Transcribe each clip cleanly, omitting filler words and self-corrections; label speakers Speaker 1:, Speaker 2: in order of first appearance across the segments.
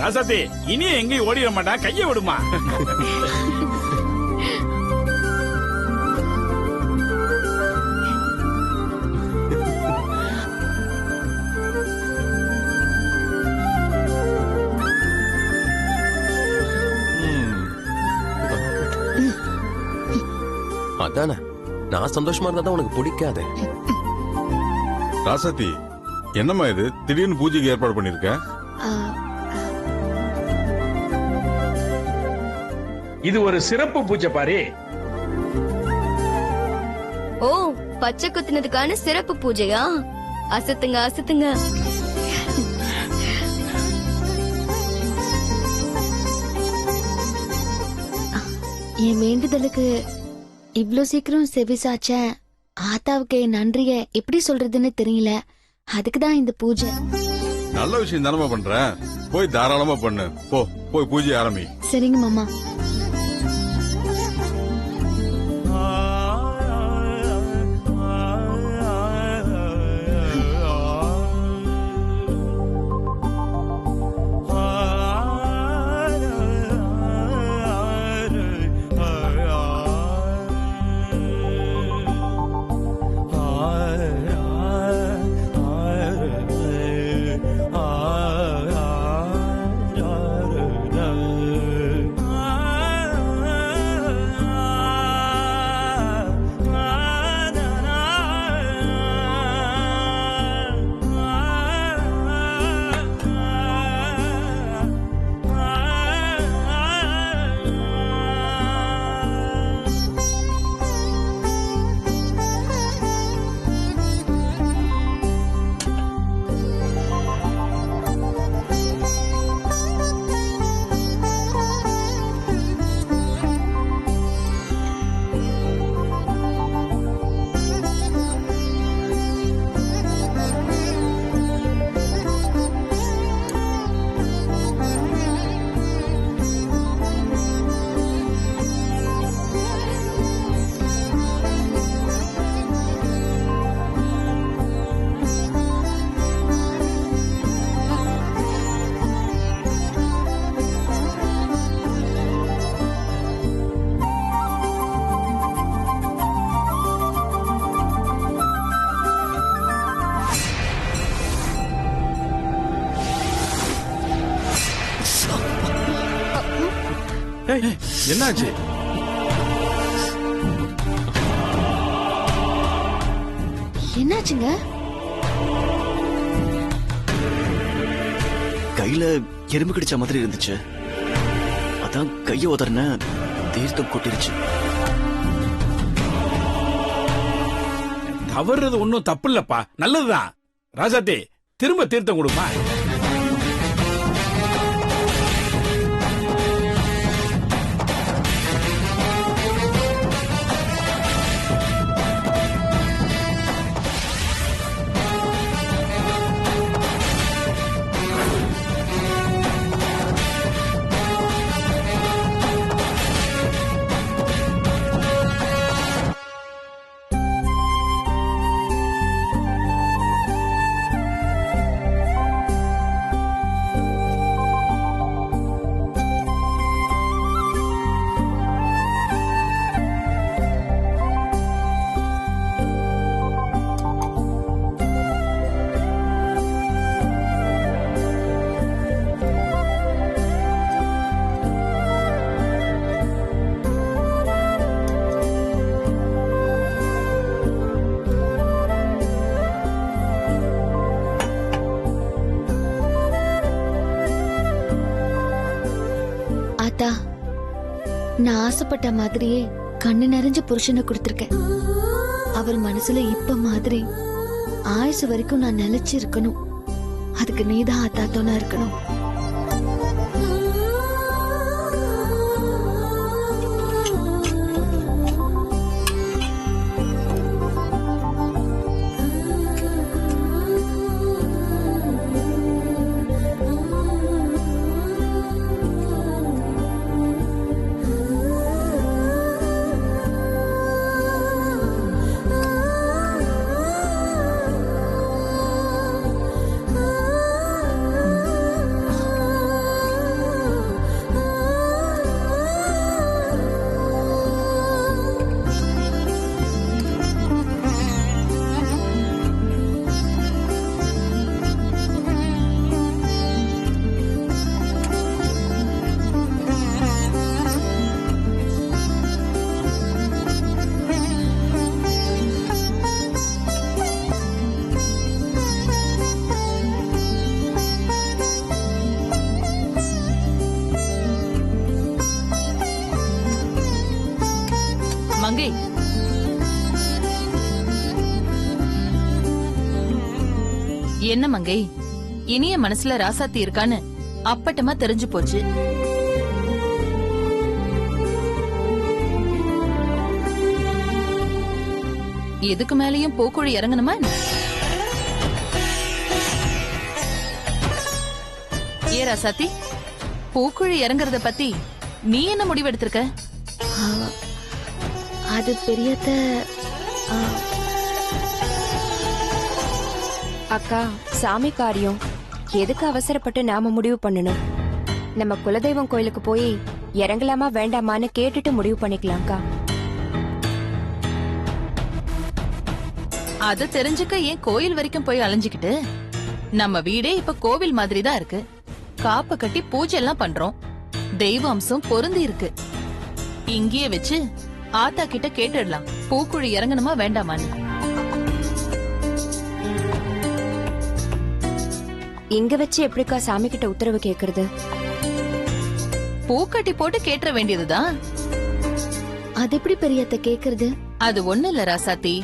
Speaker 1: ராசாத்தி இனி எங்கேயும் ஓடிட மாட்டா, கைய விடுமா.
Speaker 2: அதானே, நான் சந்தோஷமா இருந்தா தான் உனக்கு பிடிக்காது.
Speaker 3: ராசாத்தி, என்னம்மா இது திடீர்னு பூஜைக்கு ஏற்பாடு பண்ணிருக்க?
Speaker 1: இது ஒரு சிறப்பு பூஜை பாரு.
Speaker 4: ஓ, பச்சை குத்துனதுக்கான சிறப்பு பூஜையா? அசத்துங்க அசத்துங்க.
Speaker 5: என் வேண்டுதலுக்கு இவ்ளோ சீக்கிரம் செவிசாச்ச ஆத்தாவுக்கு என் நன்றிய எப்படி சொல்றதுன்னு தெரியல. அதுக்குதான் இந்த பூஜை.
Speaker 3: நல்ல விஷயம் தானமா பண்ற, போய் தாராளமா பண்ணு. போய் பூஜை ஆரம்பி.
Speaker 5: சரிங்க மாமா.
Speaker 1: என்னாச்சு?
Speaker 5: என்னாச்சுங்க?
Speaker 6: கையில எறும்பு கடிச்ச மாதிரி இருந்துச்சு, அதான் கைய உதறன, தீர்த்தம் கொட்டிருச்சு.
Speaker 1: தவறுறது ஒன்னும் தப்பு இல்லப்பா, நல்லதுதான். ராசாத்தி, திரும்ப தீர்த்தம் கொடுமா.
Speaker 5: ஆத்தா, நான் ஆசைப்பட்ட மாதிரியே கண்ணு நிறைஞ்ச புருஷனை கொடுத்திருக்கேன். அவர் மனசுல இப்ப மாதிரி ஆயுசு வரைக்கும் நான் நிலைச்சு இருக்கணும். அதுக்கு நீதான் ஆத்தா துணை இருக்கணும்.
Speaker 7: என்ன மங்கை, இனிய மனசுல ராசாத்தி இருக்கான்னு அப்பட்டமா தெரிஞ்சு போச்சு. எதுக்கு மேலயும் பூக்குழி இறங்கணுமா என்ன? ஏ ராசாத்தி, பூக்குழி இறங்குறத பத்தி நீ என்ன முடிவெடுத்திருக்க?
Speaker 5: அது பெரியத்த.
Speaker 8: அக்கா, சாமி காரியம் எதுக்கு அவசரப்பட்டு நாம முடிவு பண்ணணும்? நம்ம குலதெய்வம் கோயிலுக்கு போய் இறங்கலாமா வேண்டாமான்னு கேட்டுட்டு முடிவு பண்ணிக்கலாம்க்கா.
Speaker 7: அத தெரிஞ்சுக்க ஏன் கோயில் வரைக்கும் போய் அலைஞ்சுக்கிட்டு? நம்ம வீடே இப்ப கோவில் மாதிரி தான் இருக்கு. காப்பு கட்டி பூஜை எல்லாம் பண்றோம். தெய்வ அம்சம் பொருந்தி இருக்கு. இங்கேயே வச்சு ஆத்தா கிட்ட கேட்டுடலாம், பூக்குழி இறங்கணுமா வேண்டாமான்னு.
Speaker 8: இங்க வச்சு எப்படிக்கா சாமி கிட்ட உத்தரவு கேக்குறது?
Speaker 7: பூக்கட்டி போட்டு கேட்டுற வேண்டியதுதான்.
Speaker 5: அது எப்படி பெரியத்த கேக்குறது?
Speaker 7: அது ஒண்ணு இல்ல ராசாத்தி,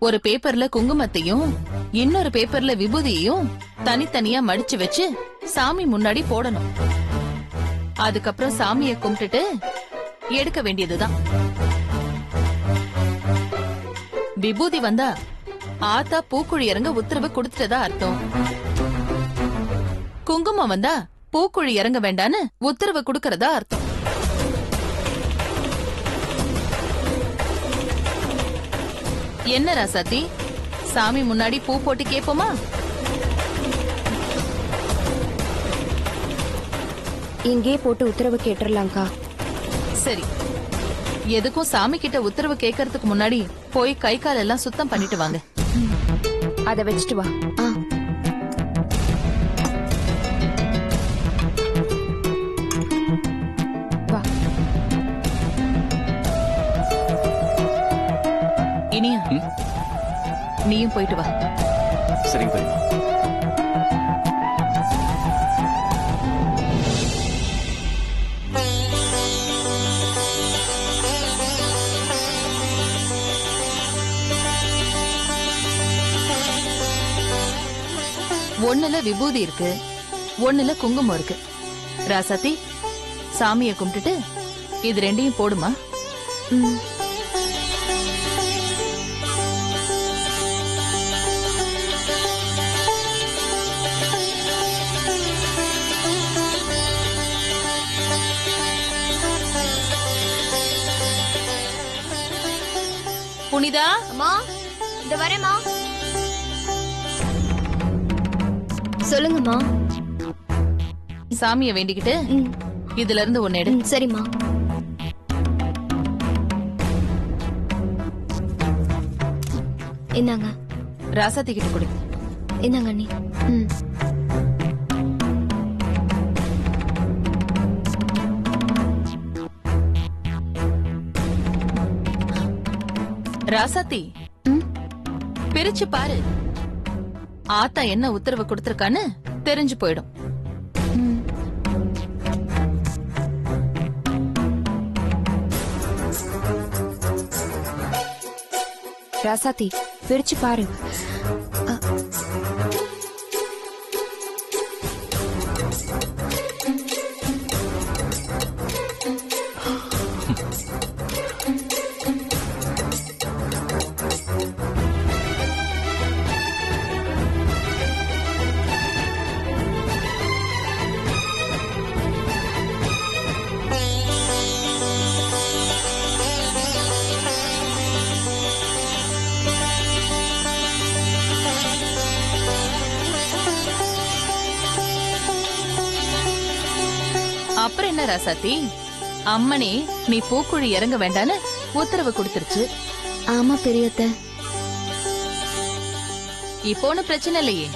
Speaker 7: ஒரு பேப்பர்ல குங்குமத்தையும் இன்னொரு பேப்பர்ல விபூதியையும் தனித்தனியா மடிச்சு வச்சு சாமி முன்னாடி போடணும். அதுக்கப்புறம் சாமியை கும்பிட்டுட்டு எடுக்க வேண்டியதுதான். விபூதி வந்தா ஆத்தா பூக்குழி இறங்க உத்தரவு கொடுத்துட்டதா அர்த்தம். குங்குமம் வந்தா பூக்குழி இறங்க வேண்டான்னு உத்தரவு கொடுக்கறதா அர்த்தம். என்ன ராசாத்தி, சாமி முன்னாடி பூ போட்டு கேப்போமா?
Speaker 8: இங்கே போட்டு உத்தரவு கேட்டுறலாம்க்கா.
Speaker 7: சரி, எதுக்கும் சாமி கிட்ட உத்தரவு கேட்கறதுக்கு முன்னாடி போய் கை கால் எல்லாம் சுத்தம் பண்ணிட்டு வாங்க.
Speaker 8: அத வச்சுட்டு வா. வா.
Speaker 7: இனியா, நீயும் போயிட்டு வா.
Speaker 6: சரிங்க பெரியமா.
Speaker 7: ஒண்ணுல விபூதி இருக்கு, ஒண்ணுல குங்குமம் இருக்கு. ராசாத்தி, சாமியை கும்பிட்டுட்டு இது ரெண்டையும் போடுமா. புனிதா,
Speaker 4: அம்மா, இந்த வரேம்மா. சொல்லுங்கம்மா.
Speaker 7: சாமியை வேண்டிக்கிட்டு இதுல இருந்து ஒன்னு எடு.
Speaker 4: சரிம்மா. இந்தாங்க.
Speaker 7: ராசாத்தி கிட்ட கொடு.
Speaker 4: இந்தாங்க அண்ணி.
Speaker 7: ராசாத்தி, பிரிச்சு பாரு. ஆத்தா என்ன உத்தரவு கொடுத்திருக்கான்னு தெரிஞ்சு போயிடும்.
Speaker 8: ராசாத்தி, பிரிச்சு பாரு.
Speaker 7: அப்புறம் என்ன ராசாத்தி, அம்மனே நீ பூக்குழி இறங்க வேண்டான்னு உத்தரவு கொடுத்துருச்சு.
Speaker 5: ஆமா பெரியத்த.
Speaker 7: இப்போ ஒன்னும் பிரச்சனை இல்லையே.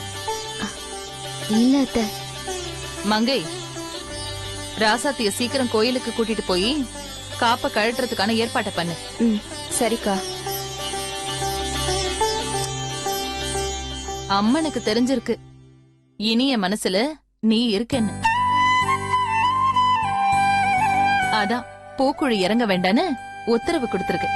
Speaker 5: இல்ல அத்த.
Speaker 7: மங்கை, ராசாத்திய சீக்கிரம் கோயிலுக்கு கூட்டிட்டு போய் காப்ப கழட்டுறதுக்கான ஏற்பாட்டை பண்ணு.
Speaker 8: சரிக்கா.
Speaker 7: அம்மனுக்கு தெரிஞ்சிருக்கு இனிய மனசுல நீ இருக்கன்னு. அதான் பூக்குழி இறங்க வேண்டான்னு உத்தரவு கொடுத்திருக்கு.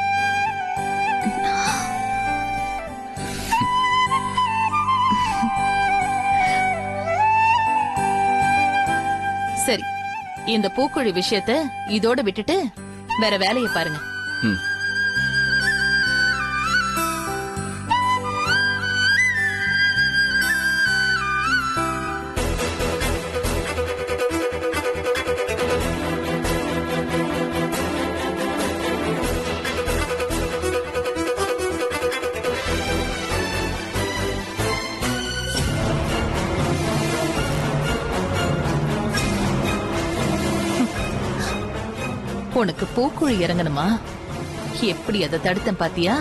Speaker 7: சரி, இந்த பூக்குழி விஷயத்த இதோட விட்டுட்டு வேற வேலையை பாருங்க.
Speaker 6: ம்.
Speaker 7: உனக்கு பூக்குழி இறங்கணுமா? எப்படி அதை தடுத்தேன் பாத்தியா?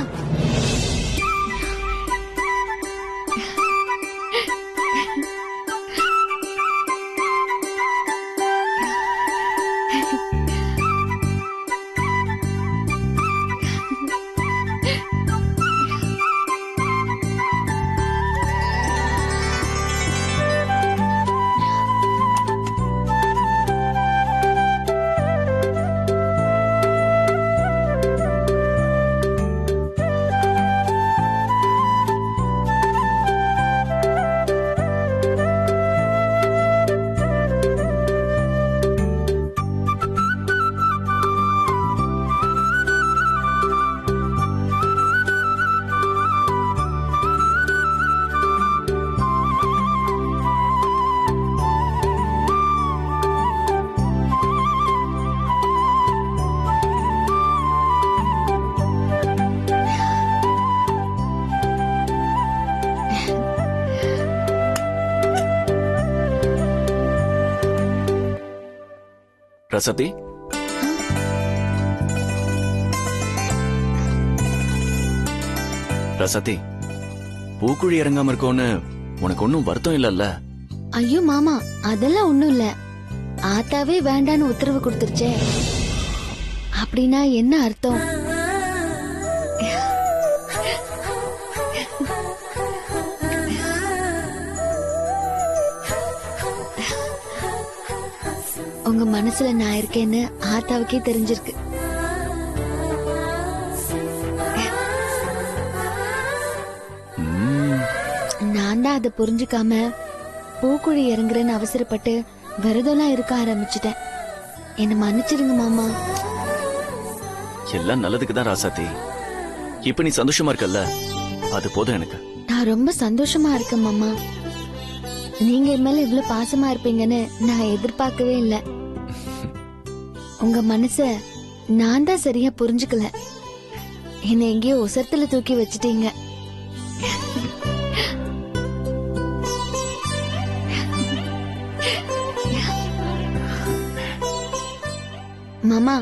Speaker 6: ரசதி, ரசதி, பூக்குழி இறங்காம இருக்கோன்னு உனக்கு ஒன்னும் வருத்தம் இல்லல்ல?
Speaker 5: ஐயோ மாமா, அதெல்லாம் ஒண்ணும் இல்ல. ஆத்தாவே வேண்டான்னு உத்தரவு கொடுத்துருச்சே. அப்படின்னா என்ன அர்த்தம்? உங்க மனசுல நான் இருக்கேன்னு ஆத்தாவுக்கே தெரிஞ்சிருக்கு. நான் தான் அதை புரிஞ்சுக்காம பூக்குழி இறங்குறேன்னு அவசரப்பட்டு விரதம்லாம் இருக்க ஆரம்பிச்சிட்டேன். என்ன மன்னிச்சிருங்க மாமா.
Speaker 6: எல்லாம் நல்லதுக்கு தான் ராசாத்தி. இப்ப நீ சந்தோஷமா இருக்கல்ல, அது போதும் எனக்கு.
Speaker 5: நான் ரொம்ப சந்தோஷமா இருக்கேன் மாமா. நீங்க என் மேல இவ்வளவு பாசமா இருப்பீங்கன்னு நான் எதிர்பார்க்கவே இல்ல. உங்க மனச நான் தான் சரியா புரிஞ்சுக்கல. என்ன எங்கேயோ உசரத்துல தூக்கி வச்சிட்டீங்க. மாமா,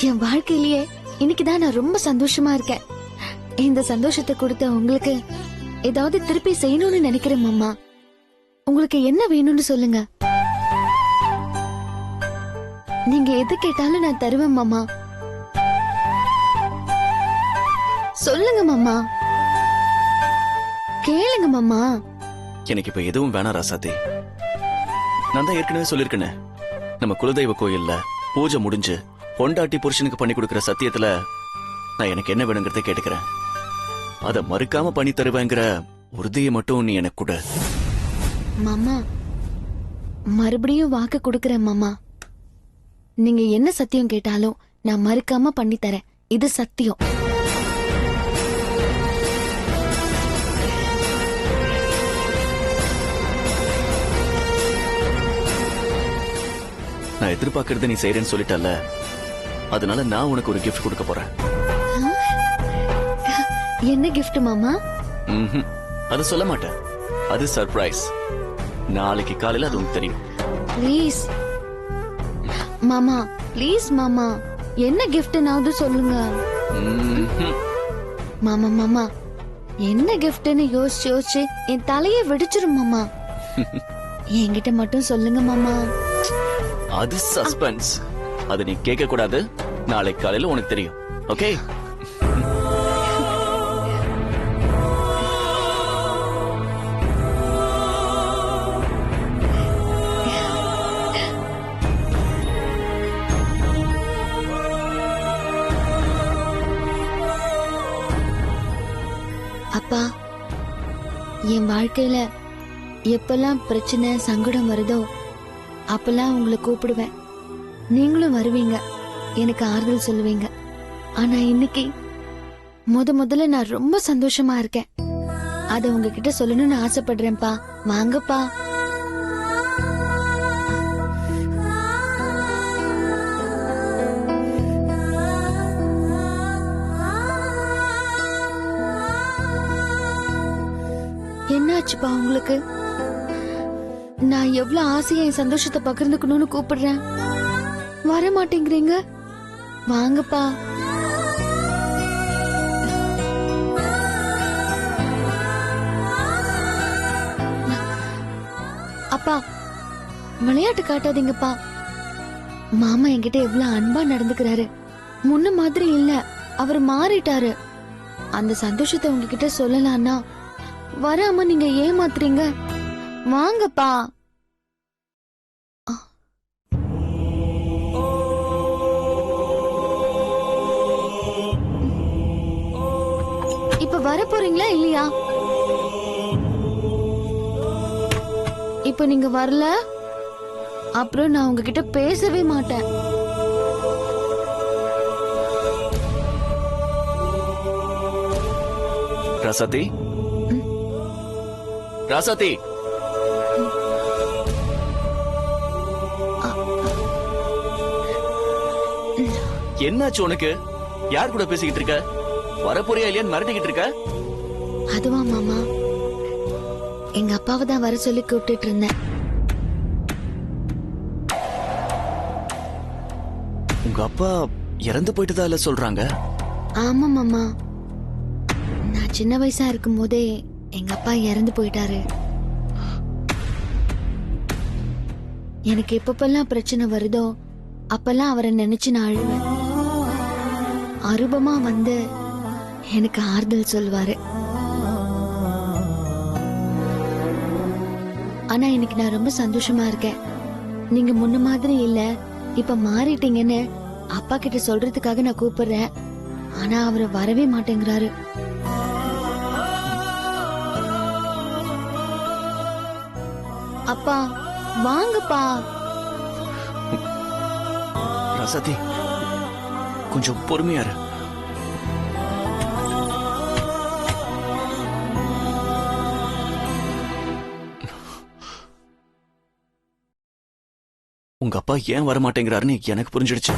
Speaker 5: என் வாழ்க்கையிலேயே இன்னைக்குதான் நான் ரொம்ப சந்தோஷமா இருக்கேன். இந்த சந்தோஷத்தை கொடுத்த உங்களுக்கு ஏதாவது திருப்பி செய்யணும்னு நினைக்கிறேன் மாமா. உங்களுக்கு என்ன வேணும்னு சொல்லுங்க. நீங்க எது கேட்டாலும் நான் தருவேன் மாமா. சொல்லுங்க மாமா, கேளுங்க மாமா.
Speaker 6: எனக்கு இப்ப எதுவும் வேணாம் ராசாத்தி. நான் தான் ஏற்கனவே சொல்லிருக்கேனே, நம்ம குலதெய்வ கோயில்ல பூஜை முடிஞ்சு பொண்டாட்டி புருஷனுக்கு பண்ணி கொடுக்கிற சத்தியத்துல நான் எனக்கு என்ன வேணுங்கிறத கேட்டுக்கிறேன். அத மறுக்காம பண்ணி தருவேங்கிற உறுதியை மட்டும் நீ எனக்கு கொடு.
Speaker 5: மாமா, மறுபடியும் வாக்கு கொடுக்கறேன் மாமா. நீங்க என்ன சத்தியம் கேட்டாலும் நான் மறுக்காம பண்ணி தரேன். இது சத்தியம்.
Speaker 6: நான் எதிர்பார்க்கறத நீ செய்யறேன்னு சொல்லிட்டல்ல, அதனால நான் உனக்கு ஒரு கிஃப்ட் கொடுக்க போறேன்.
Speaker 5: என்ன கிஃப்ட் மாமா?
Speaker 6: அது சொல்ல மாட்டேன், அது சர்ப்ரைஸ். நாளைக்கு காலையில அது உனக்கு தெரியும்.
Speaker 5: ப்ளீஸ் மாமா, ப்ளீஸ் மாமா, என்ன கிஃப்ட்னாவது சொல்லுங்க. மாமா மாமா, என்ன கிஃப்ட்னு யோசிச்சு யோசிச்சு என் தலையை வெடிச்சிரும் மாமா. என்கிட்ட மட்டும் சொல்லுங்க மாமா.
Speaker 6: அது சஸ்பென்ஸ். அது நீ கேட்க கூடாது. நாளைக்கு காலையில உனக்கு தெரியும். ஓகே?
Speaker 5: அப்பா, என் வாழ்க்கையில எப்பெல்லாம் பிரச்சனை சங்கடம் வருதோ அப்பெல்லாம் உங்களை கூப்பிடுவேன், நீங்களும் வருவீங்க, எனக்கு ஆறுதல் சொல்லுவீங்க. ஆனா இன்னைக்கு முதல்ல நான் ரொம்ப சந்தோஷமா இருக்கேன். அத உங்ககிட்ட சொல்லணும்னு ஆசைப்படுறேன்ப்பா. வாங்கப்பா. என்னாச்சுப்பா உங்களுக்கு? நான் எவ்வளவு ஆசையா என் சந்தோஷத்தை பகிர்ந்துக்கணும்னு கூப்பிடுறேன், வர மாட்டேங்கிறீங்க. வாங்கப்பா. அப்பா, விளையாட்டு காட்டாதீங்கப்பா. மாமா என்கிட்ட எவ்வளவு அன்பா நடந்துக்கிறாரு. முன்ன மாதிரி இல்ல, அவர் மாறிட்டாரு. அந்த சந்தோஷத்தை உங்ககிட்ட சொல்லலாம்னா வராம நீங்க ஏமாத்துறீங்க. வாங்கப்பா. இப்ப வர போறீங்களா இல்லையா? இப்ப நீங்க வரல, அப்புறம் நான் உங்ககிட்ட பேசவே மாட்டேன்.
Speaker 6: ராசாத்தி, ராசாத்தி, என்னாச்சு உனக்கு? யார் கூட பேசிக்கிட்டு இருக்க? வரப்போறியா இல்லையான்னு மிரட்டிக்கிட்டு இருக்க?
Speaker 5: அதுவா மாமா, எங்க அப்பாவை தான் வர சொல்லி கூப்பிட்டு இருந்தேன்.
Speaker 6: உங்க அப்பா இறந்து போயிட்டதா இல்ல சொல்றாங்க?
Speaker 5: ஆமா மாமா, நான் சின்ன வயசா இருக்கும் போதே எங்க அப்பா இறந்து போயிட்டாரு. எனக்கு எப்பப்பெல்லாம் பிரச்சனை வருதோ அப்பெல்லாம் அவரை நினைச்சு நான் அழுவேன். அரூபமா வந்து எனக்கு ஆறுதல் சொல்வாரு. ஆனா இன்னைக்கு நான் ரொம்ப சந்தோஷமா இருக்கேன். நீங்க முன்ன மாதிரி இல்ல, இப்ப மாறிட்டீங்கன்னு அப்பா கிட்ட சொல்றதுக்காக நான் கூப்பிடுறேன். ஆனா அவரை வரவே மாட்டேங்கிறாரு. அப்பா வாங்கப்பா.
Speaker 6: ராசாத்தி, கொஞ்சம் பொறுமையா இரு. உங்க அப்பா ஏன் வர மாட்டேங்கிறாருன்னு எனக்கு புரிஞ்சிடுச்சு.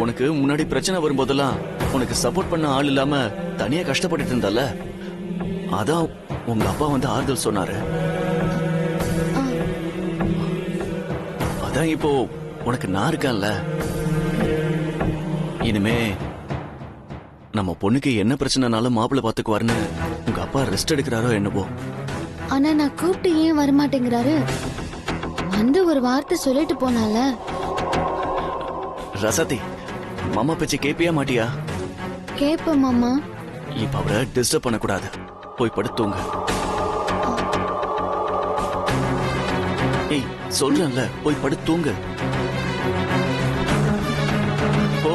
Speaker 6: உனக்கு முன்னாடி பிரச்சனை வரும்போதெல்லாம் உனக்கு சப்போர்ட் பண்ண ஆள் இல்லாம தனியா கஷ்டப்பட்டுட்டு இருந்தால, அதான் உங்க அப்பா வந்து ஆறுதல் சொன்னாரு. அதான் இப்போ உனக்கு நான் இருக்கேன்ல. இனிமே நம்ம பொண்ணுக்கு என்ன பிரச்சனைனாலும் மாப்பிள்ளை பாத்துக்குவாருன்னு உங்க அப்பா ரெஸ்ட் எடுக்கிறாரோ என்னவோ.
Speaker 5: ஆனா நான் கூப்பிட்டு ஏன் வரமாட்டேங்கிறாரு? வந்து ஒரு வார்த்தை சொல்லிட்டு போனால.
Speaker 6: ரசாத்தி, மாமா பேச்சு கேப்பியா மாட்டியா?
Speaker 5: கேப்ப மாமா.
Speaker 6: இப்ப அவரை டிஸ்டர்ப் பண்ணக்கூடாது, போய் படுத்துங்க. ஏய் சொல்றேன்ல, போய் படுத்துங்க. போ.